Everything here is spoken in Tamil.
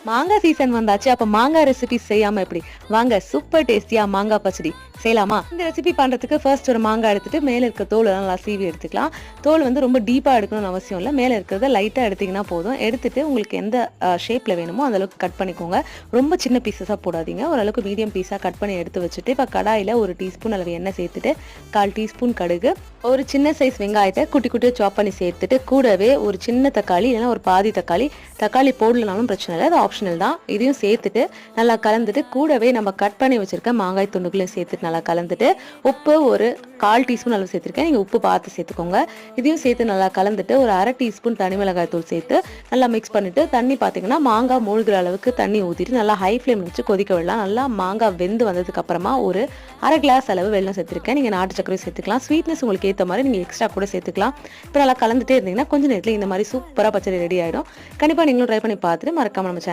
மாங்காய் சீசன் வந்தாச்சு. அப்ப மாங்காய் ரெசிபி செய்யாம எப்படி? வாங்க சூப்பர் டேஸ்டியா மாங்காய் பச்சடி செய்யலாமா? இந்த ரெசிபி பண்றதுக்கு ஃபர்ஸ்ட் ஒரு மாங்காய் எடுத்துட்டு மேல இருக்க தோல் எல்லாம் நல்லா சீவி எடுத்துக்கலாம். தோல் வந்து ரொம்ப டீப்பா எடுக்கணும்னு அவசியம் இல்லை. மேல இருக்கிறத லைட்டா எடுத்தீங்கன்னா போதும். எடுத்துட்டு உங்களுக்கு எந்த ஷேப்ல வேணுமோ அந்த அளவுக்கு கட் பண்ணிக்கோங்க. ரொம்ப சின்ன பீசஸா போடாதீங்க. ஓரளவுக்கு மீடியம் பீஸா கட் பண்ணி எடுத்து வச்சுட்டு இப்ப கடாயில 1 டீஸ்பூன் அளவு எண்ணெய் சேர்த்துட்டு 1/4 டீஸ்பூன் கடுகு, ஒரு சின்ன சைஸ் வெங்காயத்தை குட்டி குட்டியா சாப் பண்ணி சேர்த்துட்டு கூடவே ஒரு சின்ன தக்காளி இல்லைன்னா ஒரு பாதி தக்காளி போடலனாலும் பிரச்சனை இல்லை, அது ஆப்ஷனல் தான். இதையும் சேர்த்துட்டு நல்லா கலந்துட்டு கூடவே நம்ம கட் பண்ணி வச்சிருக்க மாங்காய் துண்டுகளையும் சேர்த்துட்டு நல்லா கலந்துட்டு உப்பு ஒரு 1/4 டீஸ்பூன் அளவு சேர்த்துருக்கேன். நீங்கள் உப்பு பார்த்து சேர்த்துக்கோங்க. இதையும் சேர்த்து நல்லா கலந்துட்டு ஒரு 1/2 டீஸ்பூன் தனி மிளகாய் தூள் சேர்த்து நல்லா மிக்ஸ் பண்ணிட்டு தண்ணி பார்த்தீங்கன்னா மாங்காய் மூழ்கிற அளவுக்கு தண்ணி ஊற்றிட்டு நல்லா ஹை ஃப்ளேம் வச்சு கொதிக்க விடலாம். நல்லா மாங்காய் வெந்து வந்ததுக்கு அப்புறமா ஒரு 1/2 கிளாஸ் அளவு வெல்லம் சேர்த்துருக்கேன். நீங்கள் நாட்டு சக்கரை சேர்த்துக்கலாம். ஸ்வீட்னஸ் உங்களுக்கு ஏற்ற மாதிரி நீங்கள் எக்ஸ்ட்ரா கூட சேர்த்துக்கலாம். இப்போ நல்லா கலந்துட்டே இருந்தீங்கன்னா கொஞ்சம் நேரத்தில் இந்த மாதிரி சூப்பராக பச்சடி ரெடி ஆகிடும். கண்டிப்பாக நீங்களும் ட்ரை பண்ணி பார்த்துட்டு மறக்காம நம்ம சேனல்